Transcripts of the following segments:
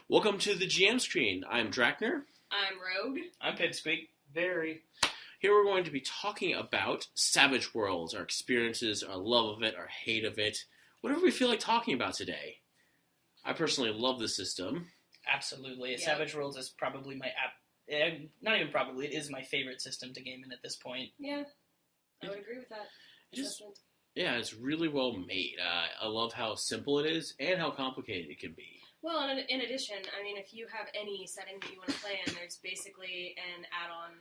Welcome to the GM screen. I'm Drakner. I'm Rogue. I'm Pipsqueak. Veri. Here we're going to be talking about Savage Worlds, our experiences, our love of it, our hate of it, whatever we feel like talking about today. I personally love the system. Absolutely. Yep. Savage Worlds is probably not even probably, it is my favorite system to game in at this point. Yeah, I would agree with that assessment. It's really well made. I love how simple it is and how complicated it can be. Well, and in addition, I mean, if you have any setting that you want to play in, there's basically an add-on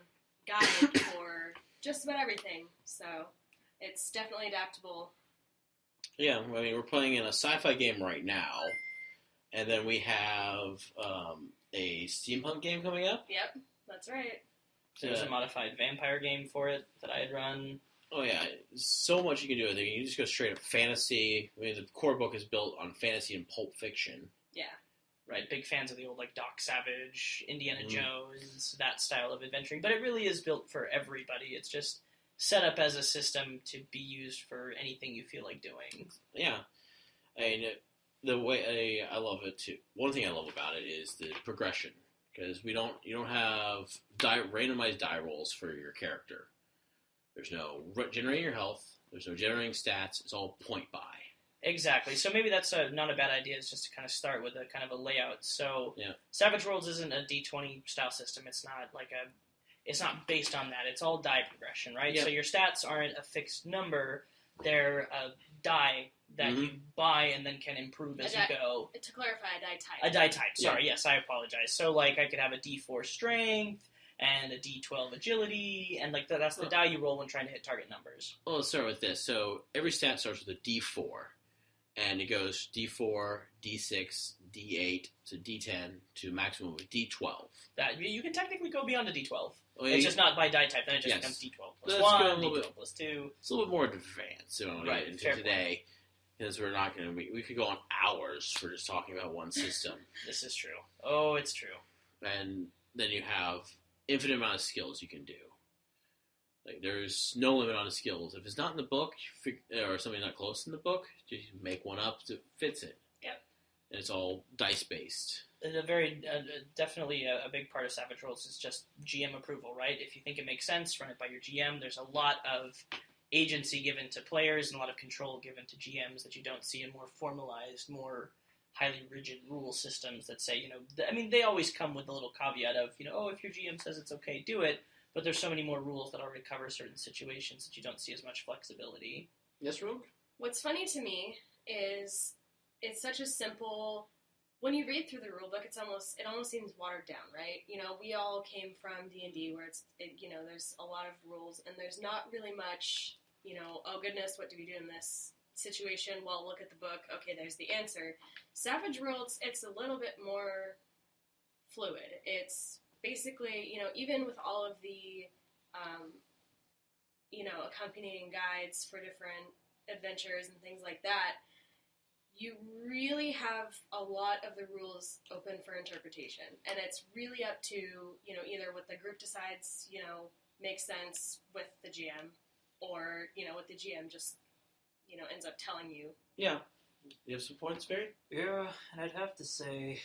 guide for just about everything. So it's definitely adaptable. Yeah, I mean, we're playing in a sci-fi game right now, and then we have a steampunk game coming up. Yep, that's right. There's a modified vampire game for it that I had run. Oh yeah, so much you can do with it. You can just go straight up fantasy. I mean, the core book is built on fantasy and pulp fiction. Yeah. Right, big fans of the old, like, Doc Savage, Indiana Jones, that style of adventuring. But it really is built for everybody. It's just set up as a system to be used for anything you feel like doing. Yeah. I mean, the way I love it, too. One thing I love about it is the progression. Because you don't have randomized die rolls for your character. There's no generating your health. There's no generating stats. It's all point buy. Exactly. So maybe that's not a bad idea. It's just to kind of start with a kind of a layout. So yeah. Savage Worlds isn't a D20 style system. It's not based on that. It's all die progression, right? Yeah. So your stats aren't a fixed number. They're a die that you buy and then can improve as you go. To clarify, a die type. A die type. Sorry. Yes, I apologize. So like I could have a D4 strength and a D12 agility, and like that's the die you roll when trying to hit target numbers. Well, let's start with this. So every stat starts with a D4. And it goes D4, D6, D8 to D10 to maximum of D12. That you can technically go beyond a D12. Oh, yeah, it's just not by die type. Then it just becomes D12 plus 1, D12 plus 2. It's a little bit more advanced right, into today. Because we're not going to be... We could go on hours for just talking about one system. This is true. Oh, it's true. And then you have infinite amount of skills you can do. Like, there's no limit on the skills. If it's not in the book, or something not close in the book, you make one up that fits it. Yep. And it's all dice-based. Definitely a big part of Savage Worlds is just GM approval, right? If you think it makes sense, run it by your GM. There's a lot of agency given to players and a lot of control given to GMs that you don't see in more formalized, more highly rigid rule systems that say, they always come with a little caveat of, if your GM says it's okay, do it. But there's so many more rules that already cover certain situations that you don't see as much flexibility. Yes, Rogue? What's funny to me is it's such a simple... When you read through the rulebook, it almost seems watered down, right? We all came from D&D where there's a lot of rules and there's not really much, oh goodness, what do we do in this situation? Well, look at the book. Okay, there's the answer. Savage Worlds, it's a little bit more fluid. It's basically, even with all of the, accompanying guides for different adventures and things like that, you really have a lot of the rules open for interpretation. And it's really up to, either what the group decides, makes sense with the GM, or, what the GM just, ends up telling you. Yeah. You have some points, Veri? Yeah, and I'd have to say...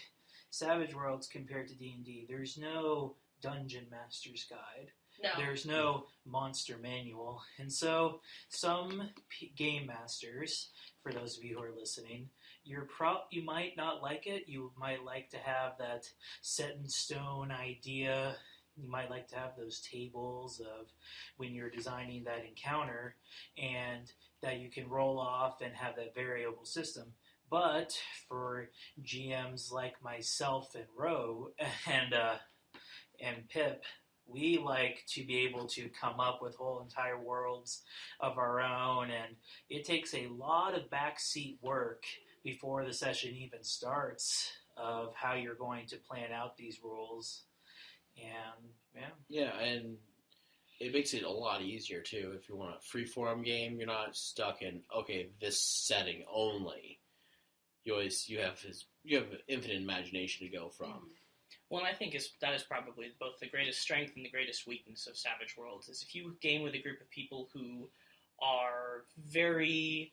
Savage Worlds compared to D&D, there's no Dungeon Master's Guide. No. There's no monster manual. And so some game masters, for those of you who are listening, you might not like it. You might like to have that set-in-stone idea. You might like to have those tables of when you're designing that encounter and that you can roll off and have that variable system. But for GMs like myself and Ro and Pip, we like to be able to come up with whole entire worlds of our own, and it takes a lot of backseat work before the session even starts of how you're going to plan out these rules. And yeah, and it makes it a lot easier too. If you want a freeform game, you're not stuck in this setting only. You have infinite imagination to go from. Well, and I think that is probably both the greatest strength and the greatest weakness of Savage Worlds, is if you game with a group of people who are very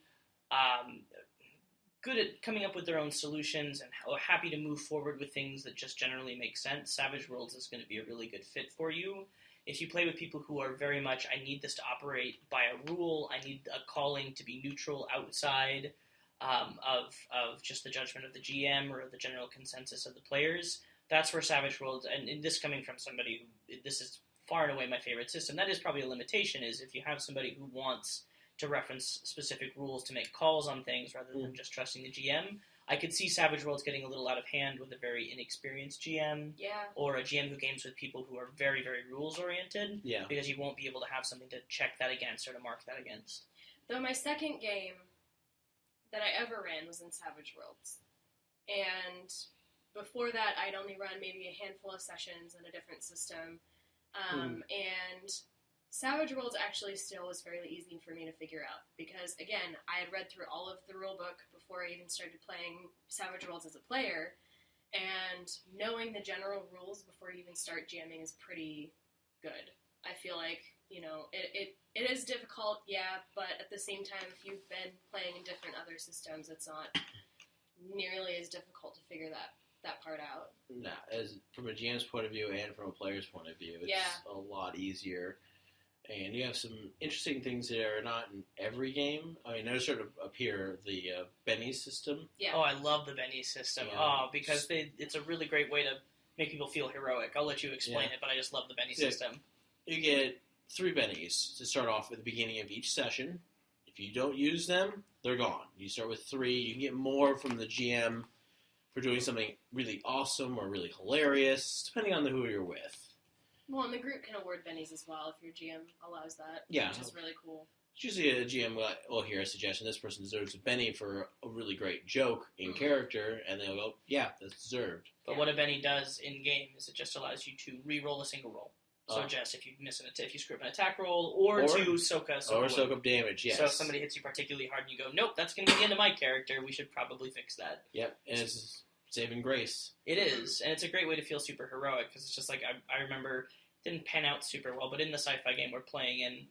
good at coming up with their own solutions and happy to move forward with things that just generally make sense, Savage Worlds is going to be a really good fit for you. If you play with people who are very much, I need this to operate by a rule, I need a calling to be neutral outside of just the judgment of the GM or the general consensus of the players, that's where Savage Worlds, and this coming from somebody who, this is far and away my favorite system, that is probably a limitation, is if you have somebody who wants to reference specific rules to make calls on things rather than just trusting the GM. I could see Savage Worlds getting a little out of hand with a very inexperienced GM, or a GM who games with people who are very, very rules-oriented, because you won't be able to have something to check that against or to mark that against. Though my second game that I ever ran was in Savage Worlds, and before that I'd only run maybe a handful of sessions in a different system, and Savage Worlds actually still was fairly easy for me to figure out, because, again, I had read through all of the rulebook before I even started playing Savage Worlds as a player, and knowing the general rules before you even start jamming is pretty good. I feel like, you know, it is difficult, but at the same time, if you've been playing in different other systems, it's not nearly as difficult to figure that part out. Nah, as from a GM's point of view and from a player's point of view, it's a lot easier. And you have some interesting things that are not in every game. I mean, there's sort of up here the Benny system. Yeah. Oh, I love the Benny system. Because it's a really great way to make people feel heroic. I'll let you explain it, but I just love the Benny system. You get 3 bennies to start off at the beginning of each session. If you don't use them, they're gone. You start with 3. You can get more from the GM for doing something really awesome or really hilarious, depending on who you're with. Well, and the group can award bennies as well if your GM allows that, which is really cool. It's usually a GM will hear a suggestion, this person deserves a Benny for a really great joke in character, and they'll go, yeah, that's deserved. But what a Benny does in-game is it just allows you to re-roll a single roll. So just if you if you screw up an attack roll, or to soak up damage, yes. So if somebody hits you particularly hard and you go, nope, that's going to be the end of my character, we should probably fix that. Yep, and it's saving grace. It is, and it's a great way to feel super heroic, because it's just like, I remember, it didn't pan out super well, but in the sci-fi game we're playing in,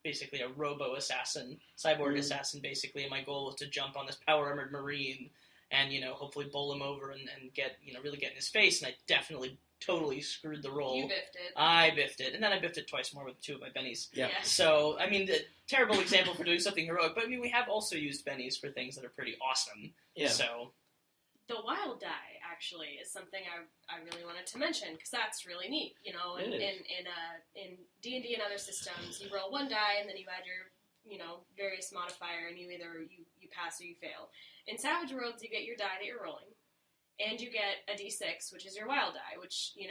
basically a robo-assassin, cyborg assassin, basically, and my goal was to jump on this power-armored marine and, hopefully bowl him over and get, really get in his face, and I definitely totally screwed the roll. You biffed it. I biffed it, and then I biffed it twice more with 2 of my bennies. Yeah. So, I mean, the terrible example for doing something heroic, but I mean, we have also used bennies for things that are pretty awesome. Yeah. So, the wild die, actually, is something I really wanted to mention, because that's really neat. In D&D and other systems, you roll 1 die, and then you add your, various modifier, and you either you pass or you fail. In Savage Worlds, you get your die that you're rolling, and you get a d6, which is your wild die, which, you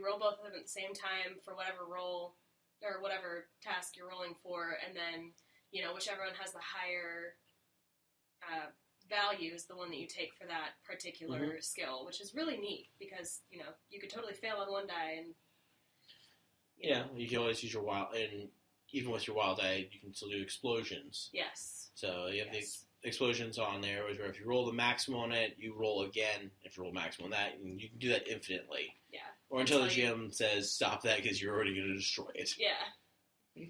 roll both of them at the same time for whatever roll, or whatever task you're rolling for, and then, whichever one has the higher value is the one that you take for that particular skill, which is really neat, because, you could totally fail on 1 die, and... You can always use your wild, and even with your wild die, you can still do explosions. Yes. So you have the explosions on there, where if you roll the maximum on it, you roll again. If you roll maximum on that, and you can do that infinitely. Yeah. Or until the GM says, stop that, because you're already going to destroy it. Yeah.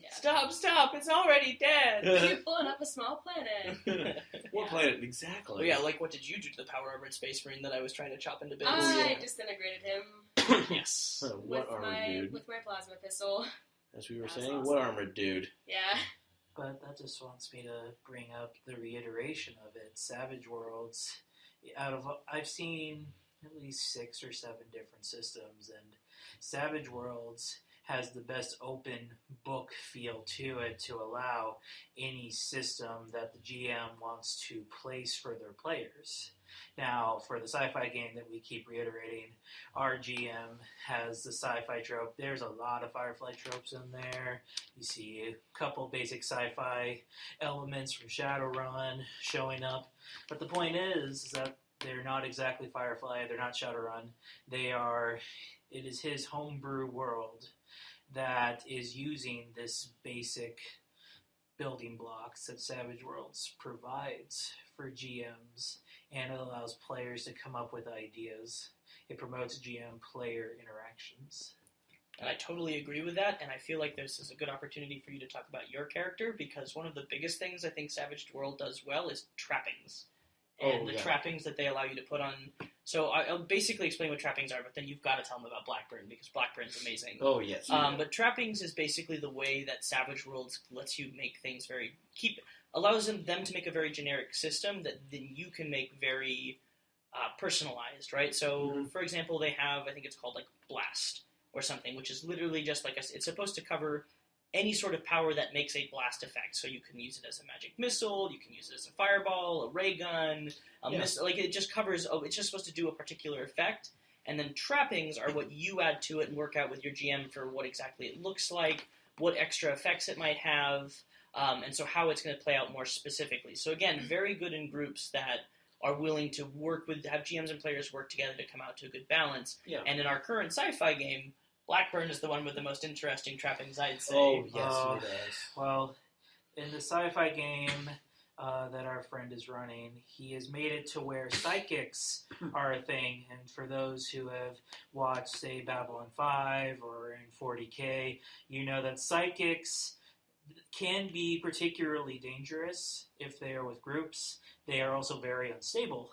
Stop, it's already dead! You've blown up a small planet. What planet, exactly? Well, what did you do to the power-armored space marine that I was trying to chop into bits? I disintegrated him. Yes. What armored dude? With my plasma pistol. As we were saying, awesome. What armored dude? Yeah. But that just wants me to bring up the reiteration of it. Savage Worlds, I've seen at least 6 or 7 different systems, and Savage Worlds has the best open book feel to it to allow any system that the GM wants to place for their players. Now, for the sci-fi game that we keep reiterating, our GM has the sci-fi trope. There's a lot of Firefly tropes in there. You see a couple basic sci-fi elements from Shadowrun showing up. But the point is that they're not exactly Firefly. They're not Shadowrun. It is his homebrew world that is using this basic building blocks that Savage Worlds provides for GMs, and it allows players to come up with ideas. It promotes GM-player interactions. And I totally agree with that, and I feel like this is a good opportunity for you to talk about your character, because one of the biggest things I think Savage World does well is trappings. And the trappings that they allow you to put on... So I'll basically explain what trappings are, but then you've got to tell them about Blackburn, because Blackburn's amazing. Oh, yes. But trappings is basically the way that Savage Worlds lets you make things allows them to make a very generic system that then you can make very personalized, right? So, for example, they have, I think it's called, like, Blast, or something, which is literally just like it's supposed to cover any sort of power that makes a blast effect. So you can use it as a magic missile, you can use it as a fireball, a ray gun, missile. Like it just covers. It's just supposed to do a particular effect. And then trappings are what you add to it and work out with your GM for what exactly it looks like, what extra effects it might have, and so how it's going to play out more specifically. So again, very good in groups that are willing to have GMs and players work together to come out to a good balance. Yeah. And in our current sci-fi game, Blackburn is the one with the most interesting trappings, I'd say. Oh, yes, he does. Well, in the sci-fi game that our friend is running, he has made it to where psychics are a thing. And for those who have watched, say, Babylon 5 or in 40K, you know that psychics can be particularly dangerous if they are with groups. They are also very unstable.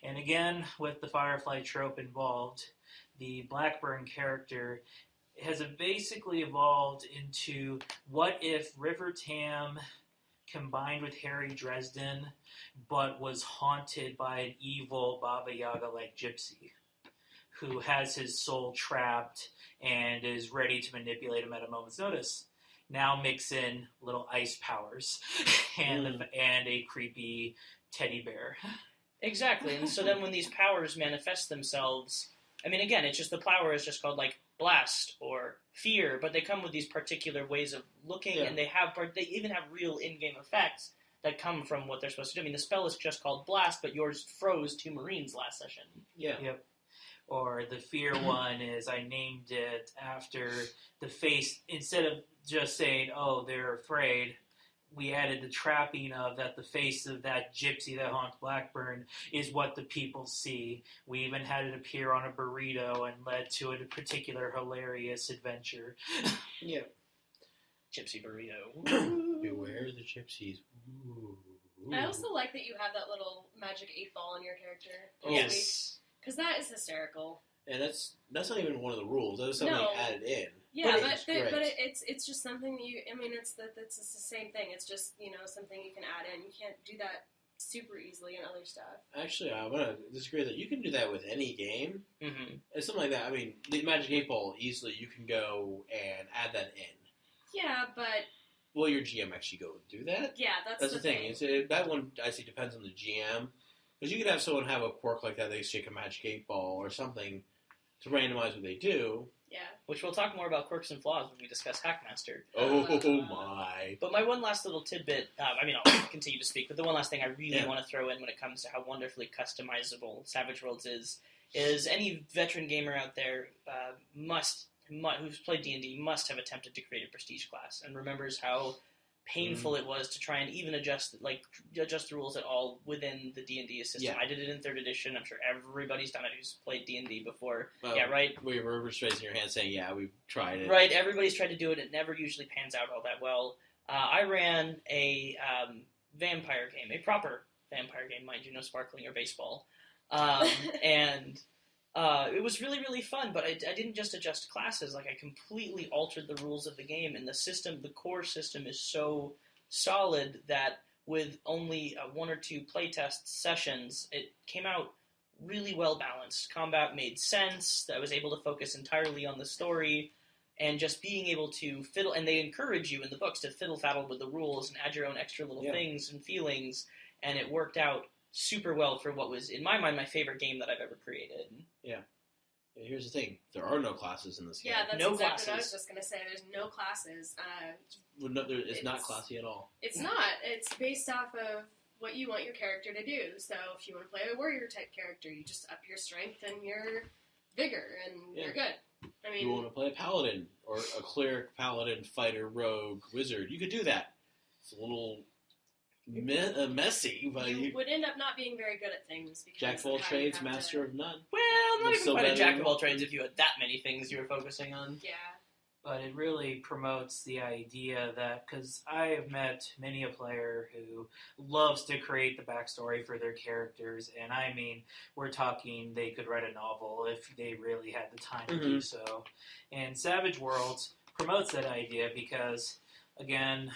And again, with the Firefly trope involved, the Blackburn character has basically evolved into what if River Tam combined with Harry Dresden, but was haunted by an evil Baba Yaga-like gypsy who has his soul trapped and is ready to manipulate him at a moment's notice. Now mix in little ice powers and a creepy teddy bear. Exactly, and so then when these powers manifest themselves, I mean, again, it's just the power is just called, like, Blast or Fear, but they come with these particular ways of looking, and they even have real in-game effects that come from what they're supposed to do. I mean, the spell is just called Blast, but yours froze 2 Marines last session. Yeah. Yep. Or the Fear one is I named it after the face, instead of just saying, oh, they're afraid, we added the trapping of that the face of that gypsy that haunts Blackburn is what the people see. We even had it appear on a burrito and led to a particular hilarious adventure. Yeah. Gypsy burrito. Beware the gypsies. Ooh. I also like that you have that little magic 8-ball in your character. Yes. Because that is hysterical. And that's not even one of the rules. That was something added in. Yeah, but it's just something that you. I mean, it's the same thing. It's just something you can add in. You can't do that super easily in other stuff. Actually, I'm gonna disagree that you can do that with any game. Mm-hmm. And something like that. I mean, the Magic 8-Ball easily you can go and add that in. Yeah, but will your GM actually go and do that? Yeah, that's the thing. That one I see depends on the GM, because you could have someone have a quirk like that. They stick a Magic 8-Ball or something to randomize what they do. Yeah. Which we'll talk more about quirks and flaws when we discuss Hackmaster. Oh my. But my one last little tidbit, I'll continue to speak, but the one last thing I really want to throw in when it comes to how wonderfully customizable Savage Worlds is any veteran gamer out there who's played D&D must have attempted to create a prestige class and remembers how painful it was to try and even adjust the rules at all within the D&D system. Yeah. I did it in 3rd edition. I'm sure everybody's done it who's played D&D before. Well, yeah, right? We were raising your hand saying, yeah, we've tried it. Right, everybody's tried to do it. It never usually pans out all that well. I ran a vampire game, a proper vampire game, mind you, no sparkling or baseball. And it was really, really fun, but I didn't just adjust classes. Like, I completely altered the rules of the game, and the core system is so solid that with only 1 or 2 playtest sessions, it came out really well balanced. Combat made sense. I was able to focus entirely on the story, and just being able to fiddle, and they encourage you in the books to fiddle-faddle with the rules and add your own extra little things and feelings, and it worked out super well for what was, in my mind, my favorite game that I've ever created. Yeah. Here's the thing. There are no classes in this game. Yeah, that's no exactly classes. what I was just going to say. There's no classes. It's not classy at all. It's not. It's based off of what you want your character to do. So if you want to play a warrior-type character, you just up your strength and your vigor, and you're good. I mean, you want to play a paladin, or a cleric, paladin, fighter, rogue, wizard, you could do that. It's a little messy, but you would end up not being very good at things because jack of all how you trades, have master to, of none. Well, not That's even so quite a bad jack of anymore. all trades if you had that many things you were focusing on. Yeah. But it really promotes the idea that, because I have met many a player who loves to create the backstory for their characters, and I mean, we're talking they could write a novel if they really had the time to do so. And Savage Worlds promotes that idea because, again,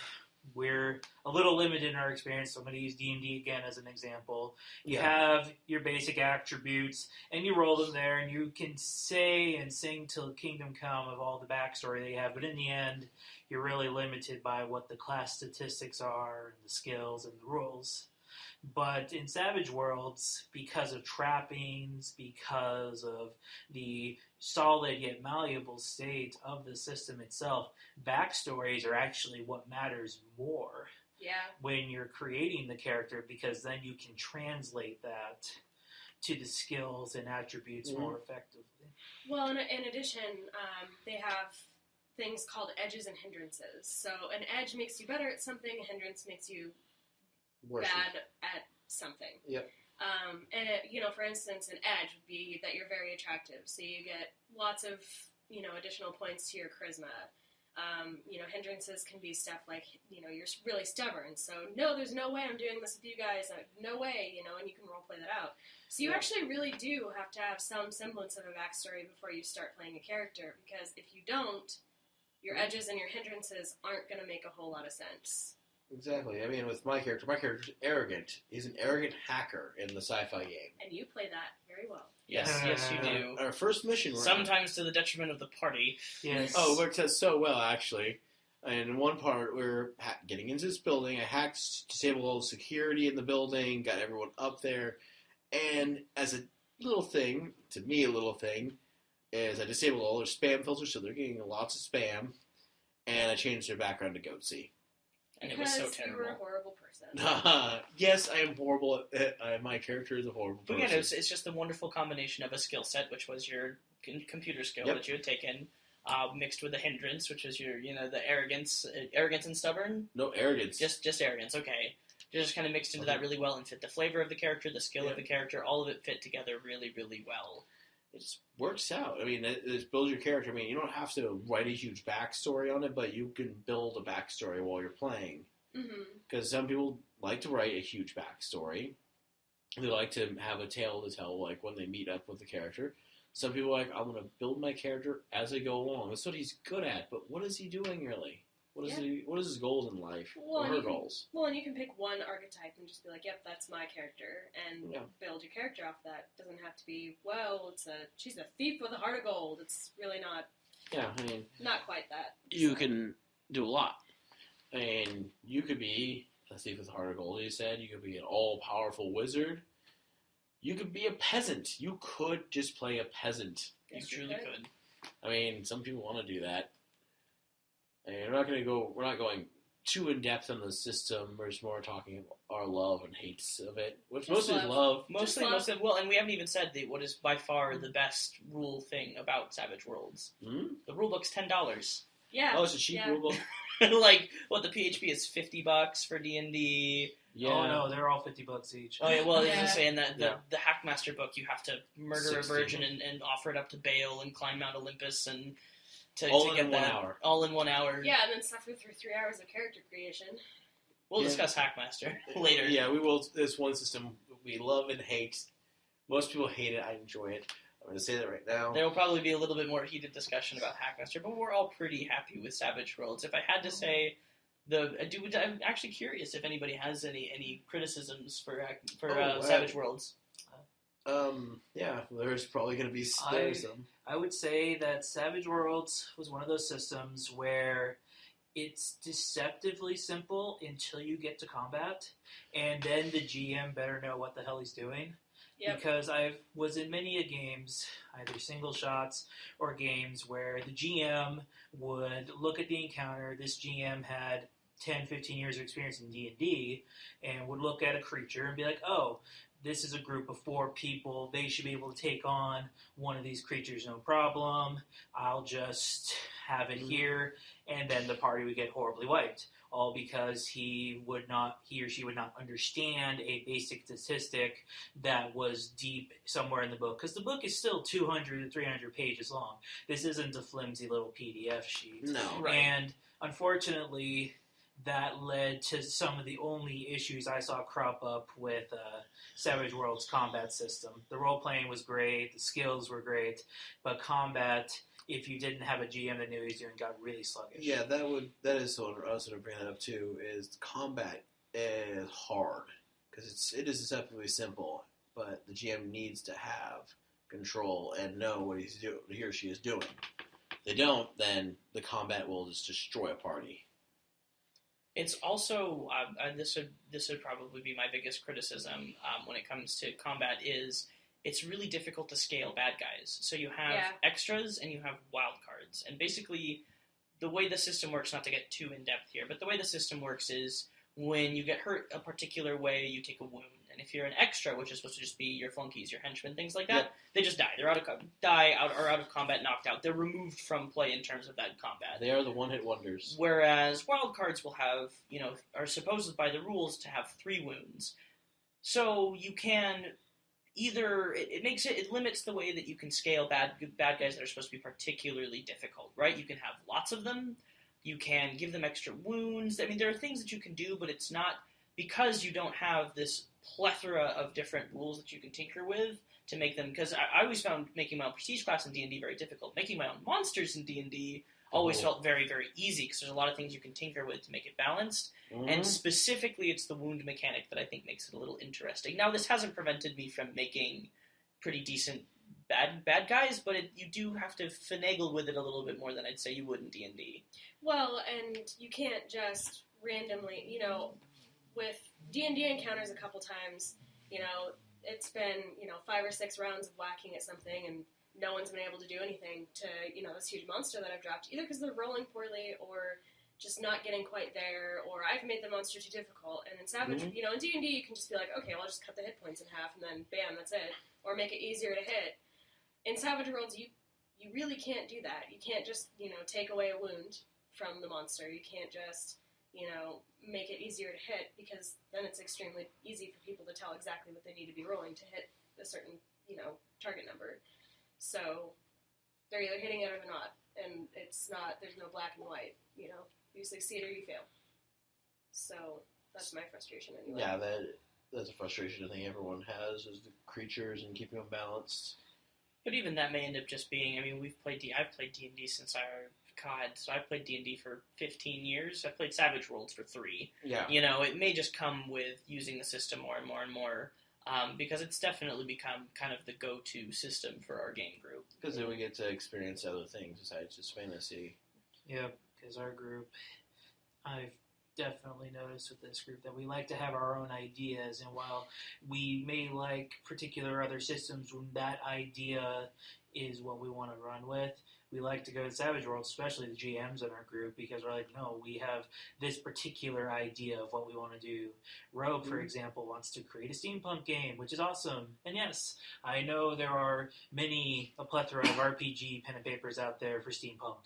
we're a little limited in our experience, so I'm going to use D&D again as an example. You have your basic attributes, and you roll them there, and you can say and sing till kingdom come of all the backstory they have, but in the end, you're really limited by what the class statistics are, and the skills, and the rules. But in Savage Worlds, because of trappings, because of the solid yet malleable state of the system itself, backstories are actually what matters more when you're creating the character, because then you can translate that to the skills and attributes more effectively. Well, in addition, they have things called edges and hindrances. So an edge makes you better at something, a hindrance makes you bad at something. Yep. And it, for instance, an edge would be that you're very attractive, so you get lots of additional points to your charisma. Hindrances can be stuff like you're really stubborn, so no, there's no way I'm doing this with you guys. No way, and you can role play that out. So you actually really do have to have some semblance of a backstory before you start playing a character, because if you don't, your edges and your hindrances aren't going to make a whole lot of sense. Exactly. I mean, with my character's arrogant. He's an arrogant hacker in the sci-fi game. And you play that very well. Yes, you do. Our first mission, sometimes to the detriment of the party. Yes. Oh, it worked out so well, actually. And in one part, we're getting into this building. I hacked, disabled all the security in the building, got everyone up there. And as a little thing, to me a little thing, is I disabled all their spam filters, so they're getting lots of spam. And I changed their background to Goatsy. And it was so Because terrible. you were a horrible person. Yes, I am horrible. My character is a horrible person. But again, it's just the wonderful combination of a skill set, which was your computer skill that you had taken, mixed with a hindrance, which was your, the arrogance and stubborn. No arrogance. Just arrogance. Okay, just kind of mixed into that really well and fit the flavor of the character, the skill of the character. All of it fit together really, really well. It just works out. I mean, it builds your character. I mean, you don't have to write a huge backstory on it, but you can build a backstory while you're playing. Because some people like to write a huge backstory. They like to have a tale to tell, like when they meet up with the character. Some people are like, I'm going to build my character as I go along. That's what he's good at, but what is he doing really? What is his goals in life? Well, or her goals? Well, and you can pick one archetype and just be like, yep, that's my character, and build your character off that. It doesn't have to be, she's a thief with a heart of gold. It's really not. Yeah, I mean, not quite that. You can do a lot. I mean, you could be a thief with a heart of gold, you said. You could be an all-powerful wizard. You could be a peasant. You could just play a peasant. You truly could. I mean, some people want to do that. And we're not going too in depth on the system. We're just more talking about our love and hates of it, which Just mostly love. Mostly, well, and we haven't even said what is by far the best rule thing about Savage Worlds. The rulebook's $10. Yeah. Oh, it's a cheap rulebook. Like what the PHP is $50 for D&D. Yeah. Oh no, they're all $50 each. Oh yeah, well, I was just saying that the Hackmaster book, you have to murder a virgin and offer it up to Baal and climb Mount Olympus and to get that 1 hour. All in 1 hour. Yeah, and then suffer through 3 hours of character creation. We'll discuss Hackmaster later. Yeah, we will. There's one system we love and hate. Most people hate it. I enjoy it. I'm going to say that right now. There will probably be a little bit more heated discussion about Hackmaster, but we're all pretty happy with Savage Worlds. If I had to say, I'm actually curious if anybody has any criticisms for Savage Worlds. Yeah, there's probably going to be some. I would say that Savage Worlds was one of those systems where it's deceptively simple until you get to combat, and then the GM better know what the hell he's doing. Yep. Because I was in many games, either single shots or games where the GM would look at the encounter. This GM had 10, 15 years of experience in D&D and would look at a creature and be like, oh, this is a group of 4 people. They should be able to take on one of these creatures, no problem. I'll just have it here, and then the party would get horribly wiped. All because he or she would not understand a basic statistic that was deep somewhere in the book. Because the book is still 200 to 300 pages long. This isn't a flimsy little PDF sheet. No. Right. And unfortunately, that led to some of the only issues I saw crop up with Savage Worlds' combat system. The role-playing was great, the skills were great, but combat, if you didn't have a GM that knew what he was doing, got really sluggish. Yeah, that is what I was going to bring that up too. Is combat is hard because it is deceptively simple, but the GM needs to have control and know what he or she is doing. If they don't, then the combat will just destroy a party. It's also this would probably be my biggest criticism when it comes to combat is it's really difficult to scale bad guys. So you have extras and you have wild cards, and basically the way the system works, not to get too in depth here, but the way the system works is when you get hurt a particular way, you take a wound. And if you're an extra, which is supposed to just be your flunkies, your henchmen, things like that, they just die. They're out of combat, knocked out. They're removed from play in terms of that combat. They are the one-hit wonders. Whereas wild cards will have, are supposed by the rules to have 3 wounds. So you can either it limits the way that you can scale bad guys that are supposed to be particularly difficult, right? You can have lots of them. You can give them extra wounds. I mean, there are things that you can do, but it's not because you don't have this plethora of different rules that you can tinker with to make them. Because I always found making my own prestige class in D&D very difficult. Making my own monsters in D&D always felt very, very easy because there's a lot of things you can tinker with to make it balanced. Mm-hmm. And specifically, it's the wound mechanic that I think makes it a little interesting. Now, this hasn't prevented me from making pretty decent bad guys, but you do have to finagle with it a little bit more than I'd say you would in D&D. Well, and you can't just randomly, with D&D encounters a couple times, it's been, 5 or 6 rounds of whacking at something, and no one's been able to do anything to, this huge monster that I've dropped, either because they're rolling poorly or just not getting quite there, or I've made the monster too difficult. And in Savage, in D&D, you can just be like, okay, well, I'll just cut the hit points in half, and then bam, that's it. Or make it easier to hit. In Savage Worlds, you really can't do that. You can't just, take away a wound from the monster. You can't just, make it easier to hit, because then it's extremely easy for people to tell exactly what they need to be rolling to hit a certain, target number. So they're either hitting it or they're not. And it's not, there's no black and white, You succeed or you fail. So that's my frustration anyway. Yeah, that's a frustration I think everyone has, is the creatures and keeping them balanced. But even that may end up just being, I've played D&D since so I've played D&D for 15 years. I've played Savage Worlds for 3. Yeah. It may just come with using the system more and more and more, because it's definitely become kind of the go-to system for our game group. Because then we get to experience other things besides just fantasy. Yeah, because our group, I've definitely noticed with this group that we like to have our own ideas, and while we may like particular other systems when that idea is what we want to run with, we like to go to Savage World, especially the GMs in our group, because we're like, no, we have this particular idea of what we want to do. Rogue, for example, wants to create a steampunk game, which is awesome. And yes, I know there are a plethora of RPG pen and papers out there for steampunk,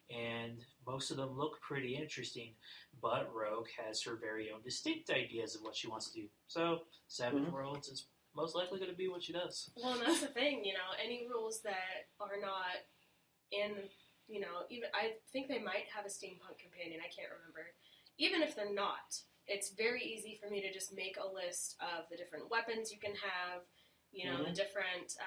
and most of them look pretty interesting, but Rogue has her very own distinct ideas of what she wants to do. So Savage Worlds is most likely going to be what she does. Well, and that's the thing, any rules that are not in, even, I think they might have a steampunk companion, I can't remember. Even if they're not, it's very easy for me to just make a list of the different weapons you can have, the different,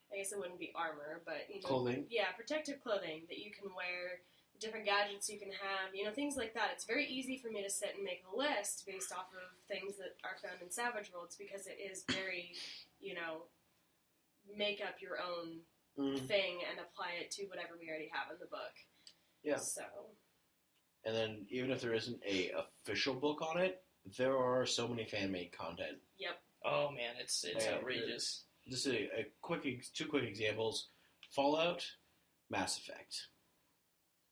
I guess it wouldn't be armor, but, clothing. Yeah, protective clothing that you can wear, different gadgets you can have, things like that. It's very easy for me to sit and make a list based off of things that are found in Savage Worlds, because it is very, make up your own thing and apply it to whatever we already have in the book. Yeah. So. And then even if there isn't a official book on it, there are so many fan-made content. Yep. Oh man, it's outrageous. Just two quick examples: Fallout, Mass Effect.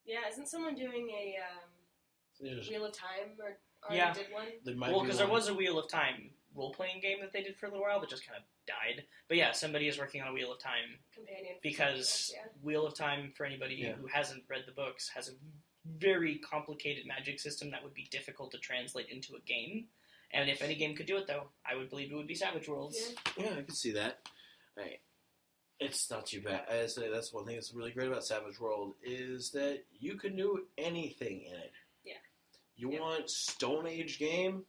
Yeah, isn't someone doing a Wheel of Time or yeah. did one? Well, because there was a Wheel of Time role-playing game that they did for a little while that just kind of died. But yeah, somebody is working on a Wheel of Time Companion. because Wheel of Time, for anybody who hasn't read the books, has a very complicated magic system that would be difficult to translate into a game. And if any game could do it, though, I would believe it would be Savage Worlds. Yeah, I can see that. Right. It's not too bad. I say that's one thing that's really great about Savage World is that you can do anything in it. Yeah. You want Stone Age game?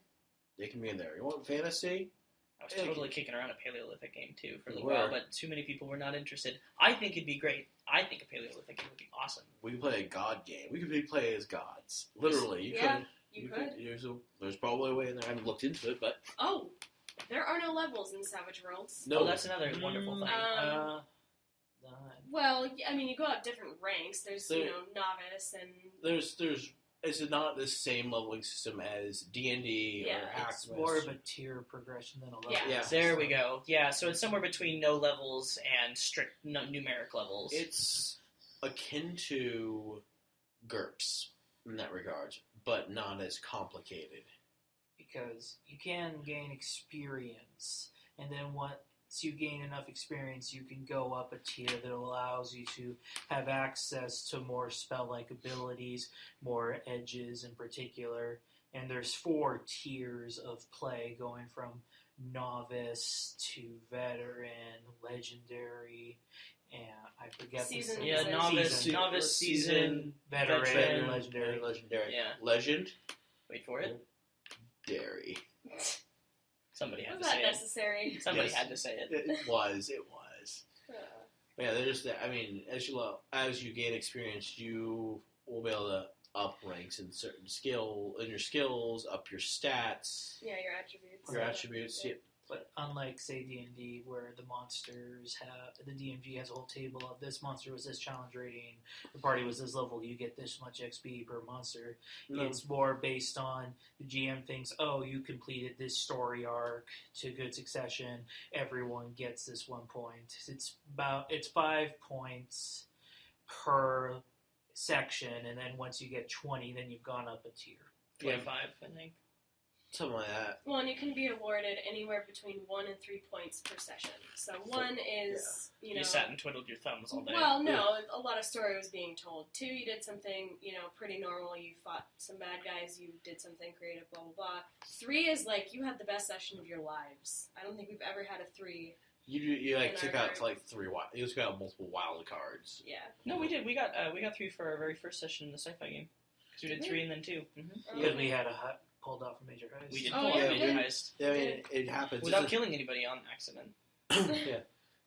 They can be in there. You want fantasy? I was totally kicking around a Paleolithic game, too, for a little while, but too many people were not interested. I think it'd be great. I think a Paleolithic game would be awesome. We could play a god game. We could play as gods. Literally. You could. There's probably a way in there. I haven't looked into it, but... Oh! There are no levels in Savage Worlds. No, that's another wonderful thing. Well, I mean, you go up different ranks. There's, novice and... There's... It's not the same leveling system as D&D or Hackmas. It's more of a tier progression than a level. Yeah. There we go. Yeah, so it's somewhere between no levels and strict numeric levels. It's akin to GURPS in that regard, but not as complicated. Because you can gain experience, and then once you gain enough experience, you can go up a tier that allows you to have access to more spell-like abilities, more edges in particular. And there's 4 tiers of play, going from novice to veteran, legendary, and I forget season. Novice, season, veteran, legendary. Yeah. Legend. Wait for it. Dairy. Somebody had Was to that say necessary? it. Somebody had to say it. It was. Yeah, there's that. I mean, as you gain experience, you will be able to up ranks in certain your skills, up your stats. Yeah, your attributes. Yeah. But unlike, say, D&D, where the monsters have... The DMG has a whole table of this monster was this challenge rating, the party was this level, you get this much XP per monster. No. It's more based on the GM thinks, oh, you completed this story arc to good succession, everyone gets this 1 point. It's 5 points per section, and then once you get 20, then you've gone up a tier. 25, I think. Something like that. Well, and you can be awarded anywhere between 1 and 3 points per session. So 1 is, You sat and twiddled your thumbs all day. Well, no, a lot of story was being told. 2, you did something, pretty normal. You fought some bad guys. You did something creative, blah, blah, blah. 3 is like, you had the best session of your lives. I don't think we've ever had a 3. You took out 3 wild. You took out multiple wild cards. Yeah. No, we did. We got 3 for our very first session in the sci-fi game. Because we did 3 and then 2. Mm-hmm. Because we had a hut pulled off from Major Heist. We did pull pull off off we Major did. Heist. I mean, it happens. Without killing anybody on accident. Yeah.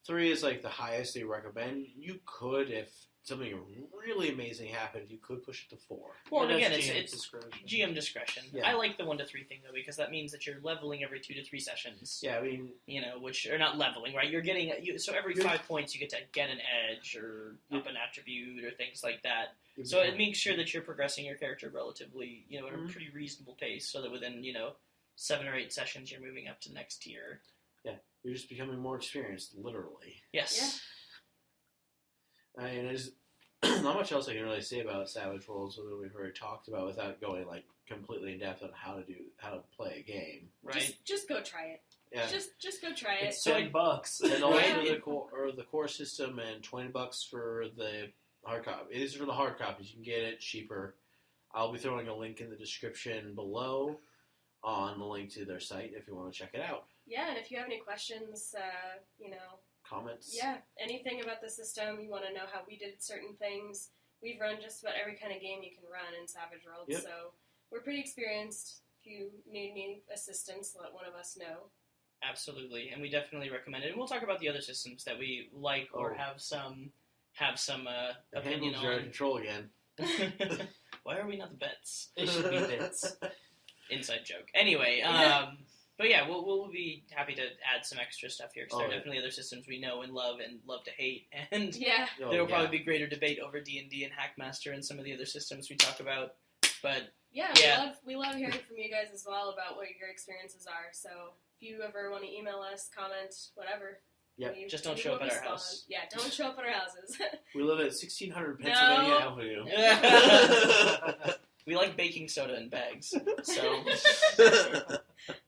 3 is like the highest they recommend. You could, if something really amazing happened, you could push it to 4. Well, And again, that's it's discretion. GM discretion. Yeah. I like the 1 to 3 thing, though, because that means that you're leveling every 2 to 3 sessions. Yeah, I mean... Which are not leveling, right? You're getting... So every 5 points you get to get an edge or up an attribute or things like that. So it makes sure that you're progressing your character relatively, at a pretty reasonable pace, so that within, 7 or 8 sessions you're moving up to the next tier. Yeah, you're just becoming more experienced, literally. Yes. Yeah. I mean, there's not much else I can really say about Savage Worlds that we've already talked about without going, completely in depth on how to play a game. Right. Just go try it. Yeah. Just go try it. It's $10. And also Yeah. the core system and $20 for the hard copy. It is for the hard copies. You can get it cheaper. I'll be throwing a link in the description below on the link to their site if you want to check it out. Yeah, and if you have any questions, Comments? Yeah, anything about the system, you want to know how we did certain things. We've run just about every kind of game you can run in Savage World, Yep. so we're pretty experienced. If you need any assistance, let one of us know. Absolutely, and we definitely recommend it. And we'll talk about the other systems that we like or have some opinion Handles are out of on. control again. Why are we not the bets? It should be bits. Inside joke. Anyway, but yeah, we'll be happy to add some extra stuff here because there are definitely other systems we know and love to hate, and Yeah. there will probably be greater debate over D&D and Hackmaster and some of the other systems we talk about. But Yeah, we love hearing from you guys as well about what your experiences are. So if you ever want to email us, comment, whatever. Yep. Just don't we show will up at our respond. house. Yeah, don't show up at our houses. We live at 1600 Pennsylvania No. Avenue. We like baking soda in bags, so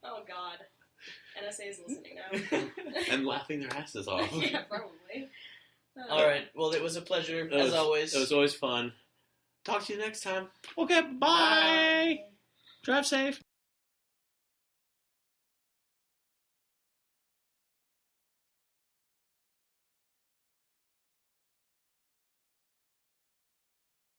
Oh God. NSA is listening now. And laughing their asses off. Yeah, probably. All right. Well, it was a pleasure as always. It was always fun. Talk to you next time. Okay, bye. Bye. Drive safe.